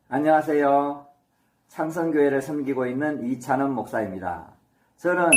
안녕하세요. 창성교회를 섬기고 있는 이찬원 목사입니다. 저는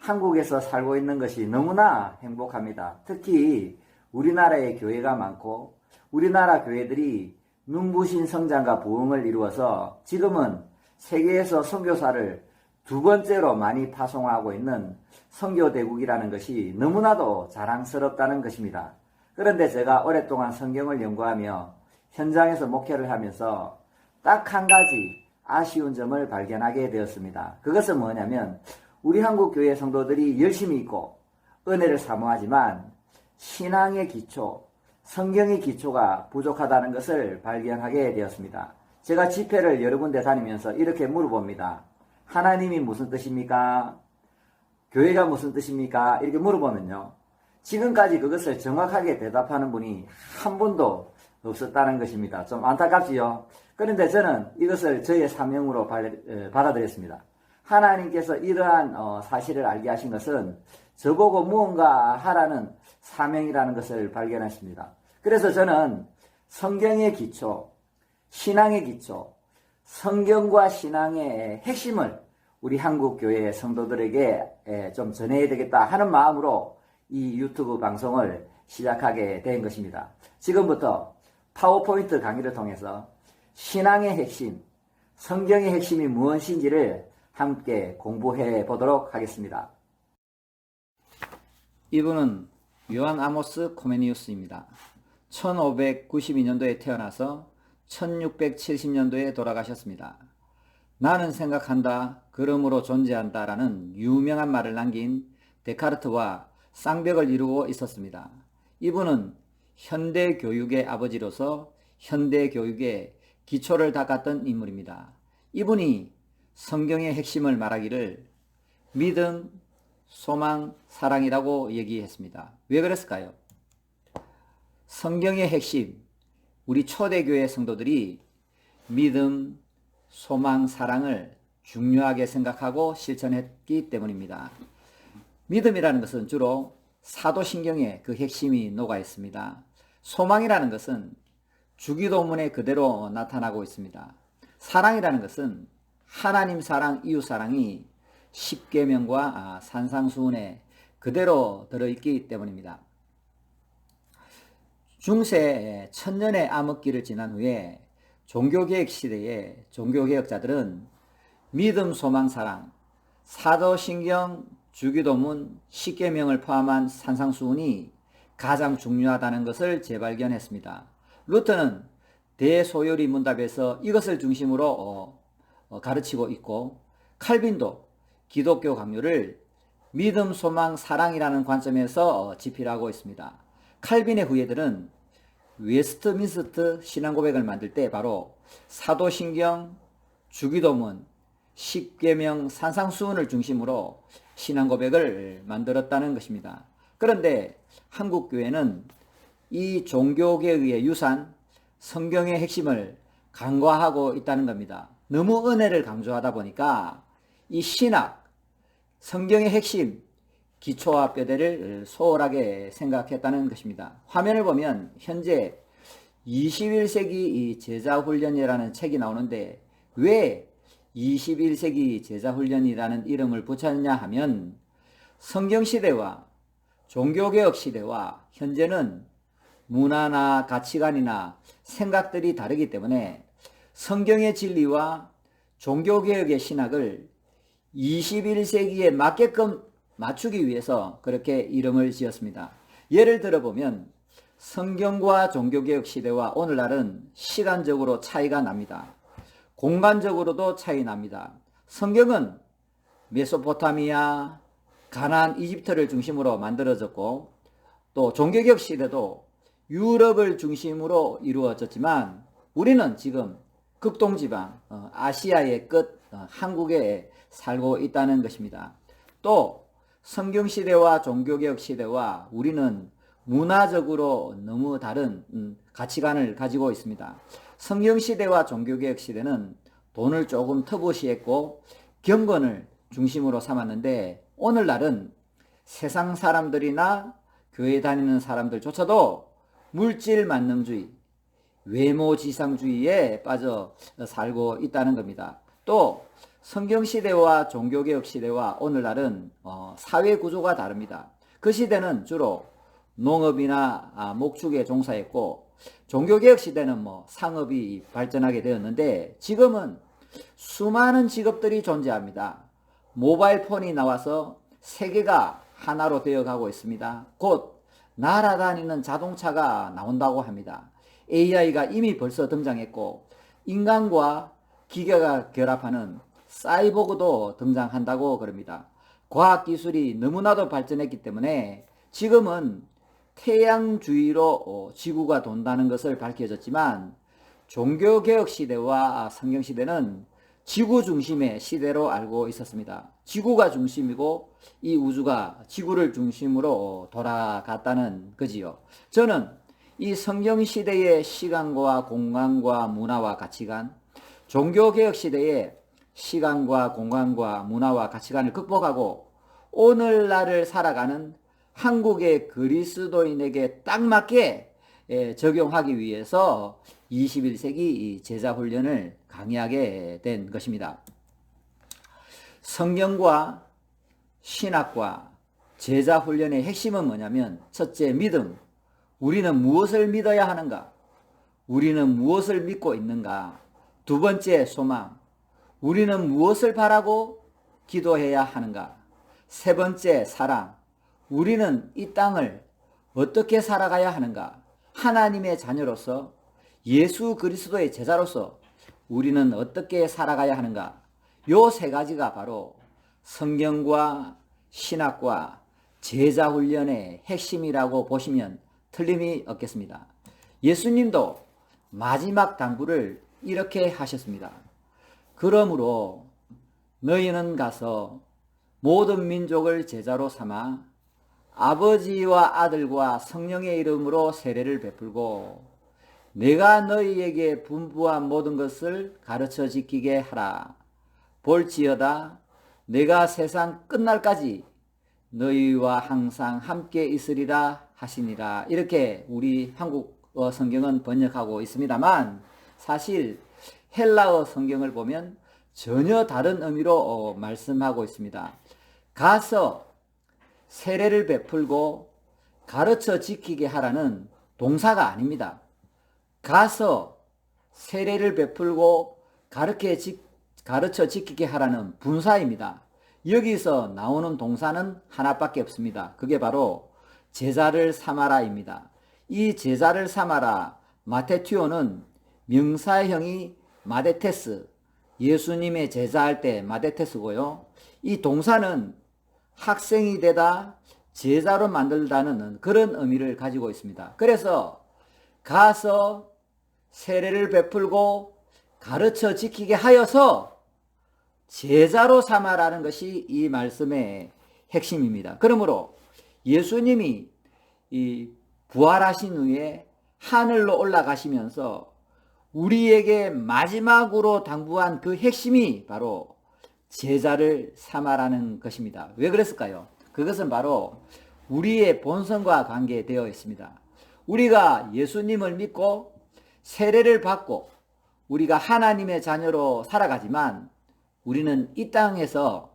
한국에서 살고 있는 것이 너무나 행복합니다. 특히 우리나라에 교회가 많고 우리나라 교회들이 눈부신 성장과 부흥을 이루어서 지금은 세계에서 선교사를 두 번째로 많이 파송하고 있는 선교대국이라는 것이 너무나도 자랑스럽다는 것입니다. 그런데 제가 오랫동안 성경을 연구하며 현장에서 목회를 하면서 딱 한 가지 아쉬운 점을 발견하게 되었습니다. 그것은 뭐냐면 우리 한국 교회 성도들이 열심히 있고 은혜를 사모하지만 신앙의 기초, 성경의 기초가 부족하다는 것을 발견하게 되었습니다. 제가 집회를 여러 군데 다니면서 이렇게 물어봅니다. 하나님이 무슨 뜻입니까? 교회가 무슨 뜻입니까? 이렇게 물어보면요. 지금까지 그것을 정확하게 대답하는 분이 한 분도 없었다는 것입니다. 좀 안타깝지요? 그런데 저는 이것을 저의 사명으로 받아들였습니다. 하나님께서 이러한 사실을 알게 하신 것은 저보고 무언가 하라는 사명이라는 것을 발견했습니다. 그래서 저는 성경의 기초, 신앙의 기초, 성경과 신앙의 핵심을 우리 한국교회 성도들에게 좀 전해야 되겠다 하는 마음으로 이 유튜브 방송을 시작하게 된 것입니다. 지금부터 파워포인트 강의를 통해서 신앙의 핵심, 성경의 핵심이 무엇인지를 함께 공부해 보도록 하겠습니다. 이분은 요한 아모스 코메니우스입니다. 1592년도에 태어나서 1670년도에 돌아가셨습니다. 나는 생각한다, 그러므로 존재한다 라는 유명한 말을 남긴 데카르트와 쌍벽을 이루고 있었습니다. 이분은 현대교육의 아버지로서 현대교육의 기초를 닦았던 인물입니다. 이분이 성경의 핵심을 말하기를 믿음, 소망, 사랑이라고 얘기했습니다. 왜 그랬을까요? 성경의 핵심, 우리 초대교회 성도들이 믿음, 소망, 사랑을 중요하게 생각하고 실천했기 때문입니다. 믿음이라는 것은 주로 사도신경에 그 핵심이 녹아 있습니다. 소망이라는 것은 주기도문에 그대로 나타나고 있습니다. 사랑이라는 것은 하나님 사랑, 이웃 사랑이 십계명과 산상수훈에 그대로 들어있기 때문입니다. 중세 천년의 암흑기를 지난 후에 종교개혁 시대에 종교개혁자들은 믿음, 소망, 사랑, 사도신경, 주기도문, 십계명을 포함한 산상수훈이 가장 중요하다는 것을 재발견했습니다. 루터는 대소요리 문답에서 이것을 중심으로 가르치고 있고, 칼빈도 기독교 강요를 믿음, 소망, 사랑이라는 관점에서 집필하고 있습니다. 칼빈의 후예들은 웨스트민스터 신앙고백을 만들 때 바로 사도신경, 주기도문, 십계명, 산상수훈을 중심으로 신앙고백을 만들었다는 것입니다. 그런데 한국교회는 이 종교개혁의 유산, 성경의 핵심을 간과하고 있다는 겁니다. 너무 은혜를 강조하다 보니까 이 신학, 성경의 핵심, 기초와 뼈대를 소홀하게 생각했다는 것입니다. 화면을 보면 현재 21세기 제자훈련이라는 책이 나오는데 왜 21세기 제자훈련이라는 이름을 붙였냐 하면 성경시대와 종교개혁 시대와 현재는 문화나 가치관이나 생각들이 다르기 때문에 성경의 진리와 종교개혁의 신학을 21세기에 맞게끔 맞추기 위해서 그렇게 이름을 지었습니다. 예를 들어보면 성경과 종교개혁 시대와 오늘날은 시간적으로 차이가 납니다. 공간적으로도 차이 납니다. 성경은 메소포타미아, 가나안, 이집트를 중심으로 만들어졌고 또 종교개혁 시대도 유럽을 중심으로 이루어졌지만 우리는 지금 극동지방 아시아의 끝 한국에 살고 있다는 것입니다. 또 성경시대와 종교개혁 시대와 우리는 문화적으로 너무 다른 가치관을 가지고 있습니다. 성경시대와 종교개혁 시대는 돈을 조금 터부시했고 경건을 중심으로 삼았는데 오늘날은 세상 사람들이나 교회 다니는 사람들조차도 물질 만능주의, 외모지상주의에 빠져 살고 있다는 겁니다. 또 성경시대와 종교개혁시대와 오늘날은 사회구조가 다릅니다. 그 시대는 주로 농업이나 목축에 종사했고, 종교개혁시대는 상업이 발전하게 되었는데, 지금은 수많은 직업들이 존재합니다. 모바일 폰이 나와서 세계가 하나로 되어가고 있습니다. 곧 날아다니는 자동차가 나온다고 합니다. AI가 이미 벌써 등장했고, 인간과 기계가 결합하는 사이보그도 등장한다고 그럽니다. 과학기술이 너무나도 발전했기 때문에 지금은 태양주의로 지구가 돈다는 것을 밝혀졌지만, 종교개혁 시대와 성경시대는 지구 중심의 시대로 알고 있었습니다. 지구가 중심이고 이 우주가 지구를 중심으로 돌아갔다는 거지요. 저는 이 성경시대의 시간과 공간과 문화와 가치관, 종교개혁 시대의 시간과 공간과 문화와 가치관을 극복하고 오늘날을 살아가는 한국의 그리스도인에게 딱 맞게 적용하기 위해서 21세기 제자훈련을 강의하게 된 것입니다. 성경과 신학과 제자훈련의 핵심은 뭐냐면, 첫째, 믿음. 우리는 무엇을 믿어야 하는가? 우리는 무엇을 믿고 있는가? 두 번째, 소망. 우리는 무엇을 바라고 기도해야 하는가? 세 번째, 사랑. 우리는 이 땅을 어떻게 살아가야 하는가? 하나님의 자녀로서, 예수 그리스도의 제자로서 우리는 어떻게 살아가야 하는가? 요 세 가지가 바로 성경과 신학과 제자훈련의 핵심이라고 보시면 틀림이 없겠습니다. 예수님도 마지막 당부를 이렇게 하셨습니다. 그러므로 너희는 가서 모든 민족을 제자로 삼아 아버지와 아들과 성령의 이름으로 세례를 베풀고 내가 너희에게 분부한 모든 것을 가르쳐 지키게 하라. 볼지어다 내가 세상 끝날까지 너희와 항상 함께 있으리라 하시니라. 이렇게 우리 한국어 성경은 번역하고 있습니다만, 사실 헬라어 성경을 보면 전혀 다른 의미로 말씀하고 있습니다. 가서 세례를 베풀고 가르쳐 지키게 하라는 동사가 아닙니다. 가서 세례를 베풀고 가르쳐 지키게 하라는 분사입니다. 여기서 나오는 동사는 하나밖에 없습니다. 그게 바로 제자를 삼아라입니다. 이 제자를 삼아라, 마테튜오는 명사형이 마데테스, 예수님의 제자할 때 마데테스고요. 이 동사는 학생이 되다, 제자로 만들다는 그런 의미를 가지고 있습니다. 그래서 가서 세례를 베풀고 가르쳐 지키게 하여서 제자로 삼아라는 것이 이 말씀의 핵심입니다. 그러므로 예수님이 이 부활하신 후에 하늘로 올라가시면서 우리에게 마지막으로 당부한 그 핵심이 바로 제자를 삼아라는 것입니다. 왜 그랬을까요? 그것은 바로 우리의 본성과 관계되어 있습니다. 우리가 예수님을 믿고 세례를 받고 우리가 하나님의 자녀로 살아가지만 우리는 이 땅에서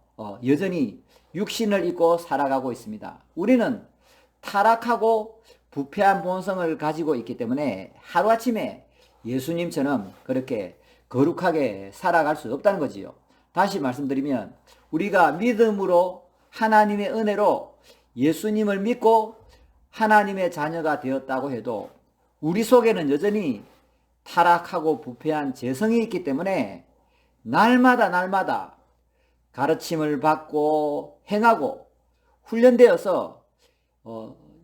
여전히 육신을 입고 살아가고 있습니다. 우리는 타락하고 부패한 본성을 가지고 있기 때문에 하루아침에 예수님처럼 그렇게 거룩하게 살아갈 수 없다는 거지요. 다시 말씀드리면 우리가 믿음으로 하나님의 은혜로 예수님을 믿고 하나님의 자녀가 되었다고 해도 우리 속에는 여전히 타락하고 부패한 죄성이 있기 때문에 날마다 가르침을 받고 행하고 훈련되어서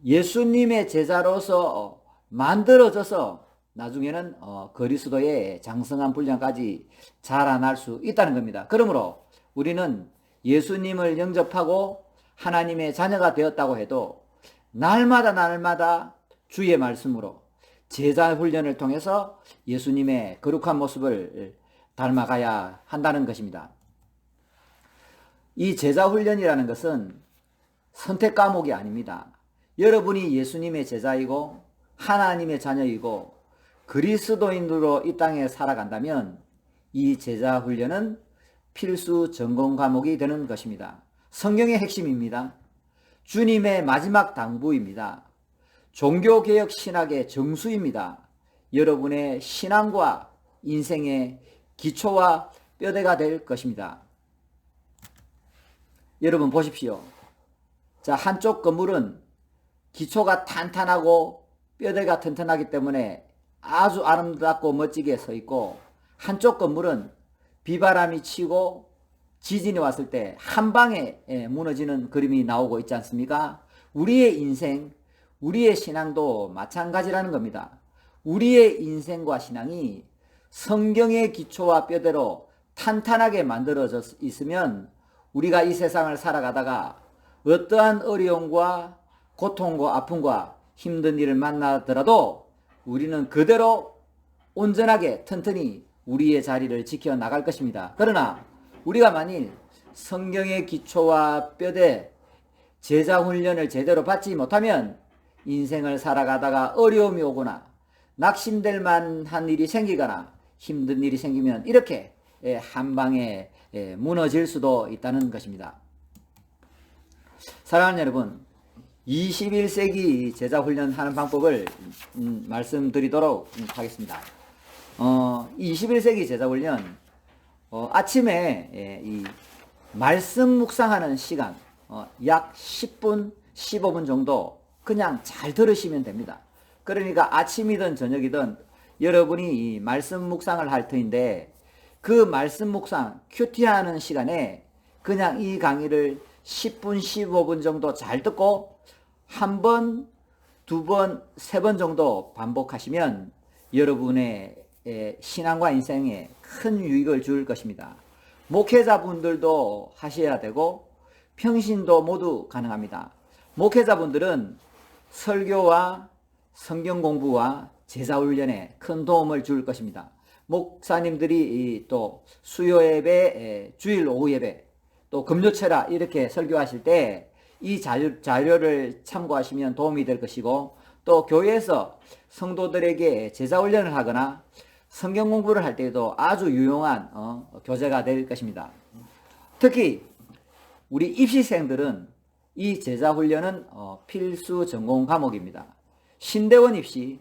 예수님의 제자로서 만들어져서 나중에는 그리스도의 장성한 분량까지 자라날 수 있다는 겁니다. 그러므로 우리는 예수님을 영접하고 하나님의 자녀가 되었다고 해도 날마다 주의 말씀으로 제자 훈련을 통해서 예수님의 거룩한 모습을 닮아가야 한다는 것입니다. 이 제자 훈련이라는 것은 선택 과목이 아닙니다. 여러분이 예수님의 제자이고 하나님의 자녀이고 그리스도인으로 이 땅에 살아간다면 이 제자 훈련은 필수 전공 과목이 되는 것입니다. 성경의 핵심입니다. 주님의 마지막 당부입니다. 종교개혁 신학의 정수입니다. 여러분의 신앙과 인생의 기초와 뼈대가 될 것입니다. 여러분 보십시오. 자, 한쪽 건물은 기초가 탄탄하고 뼈대가 튼튼하기 때문에 아주 아름답고 멋지게 서 있고, 한쪽 건물은 비바람이 치고 지진이 왔을 때 한 방에 무너지는 그림이 나오고 있지 않습니까? 우리의 인생, 우리의 신앙도 마찬가지라는 겁니다. 우리의 인생과 신앙이 성경의 기초와 뼈대로 탄탄하게 만들어져 있으면 우리가 이 세상을 살아가다가 어떠한 어려움과 고통과 아픔과 힘든 일을 만나더라도 우리는 그대로 온전하게 튼튼히 우리의 자리를 지켜나갈 것입니다. 그러나 우리가 만일 성경의 기초와 뼈대, 제자훈련을 제대로 받지 못하면 인생을 살아가다가 어려움이 오거나 낙심될 만한 일이 생기거나 힘든 일이 생기면 이렇게 한 방에 무너질 수도 있다는 것입니다. 사랑하는 여러분, 21세기 제자훈련하는 방법을 말씀드리도록 하겠습니다. 21세기 제자훈련, 아침에 이 말씀 묵상하는 시간, 약 10분, 15분 정도 그냥 잘 들으시면 됩니다. 그러니까 아침이든 저녁이든 여러분이 이 말씀 묵상을 할 터인데, 그 말씀 묵상, 큐티하는 시간에 그냥 이 강의를 10분, 15분 정도 잘 듣고 한 번, 두 번, 세 번 정도 반복하시면 여러분의 신앙과 인생에 큰 유익을 줄 것입니다. 목회자분들도 하셔야 되고 평신도 모두 가능합니다. 목회자분들은 설교와 성경 공부와 제자훈련에 큰 도움을 줄 것입니다. 목사님들이 또 수요 예배, 주일 오후 예배, 또 금요철야 이렇게 설교하실 때 이 자료를 참고하시면 도움이 될 것이고, 또 교회에서 성도들에게 제자훈련을 하거나 성경 공부를 할 때에도 아주 유용한 교재가 될 것입니다. 특히 우리 입시생들은 이 제자훈련은 필수 전공 과목입니다. 신대원 입시,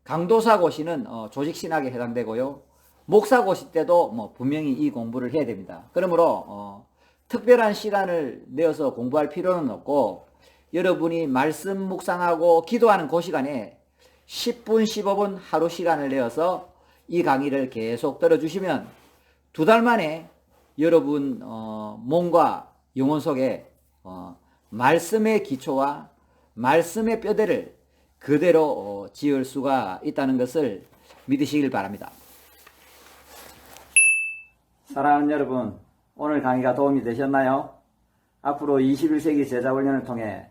강도사고시는 조직신학에 해당되고요. 목사고시 때도 분명히 이 공부를 해야 됩니다. 그러므로 특별한 시간을 내어서 공부할 필요는 없고, 여러분이 말씀 묵상하고 기도하는 그 시간에 10분, 15분 하루 시간을 내어서 이 강의를 계속 들어주시면 2달 만에 여러분 몸과 영혼 속에 말씀의 기초와 말씀의 뼈대를 그대로 지을 수가 있다는 것을 믿으시길 바랍니다. 사랑하는 여러분, 오늘 강의가 도움이 되셨나요? 앞으로 21세기 제자훈련을 통해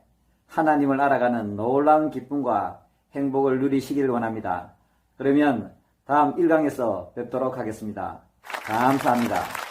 하나님을 알아가는 놀라운 기쁨과 행복을 누리시길 원합니다. 그러면 다음 1강에서 뵙도록 하겠습니다. 감사합니다.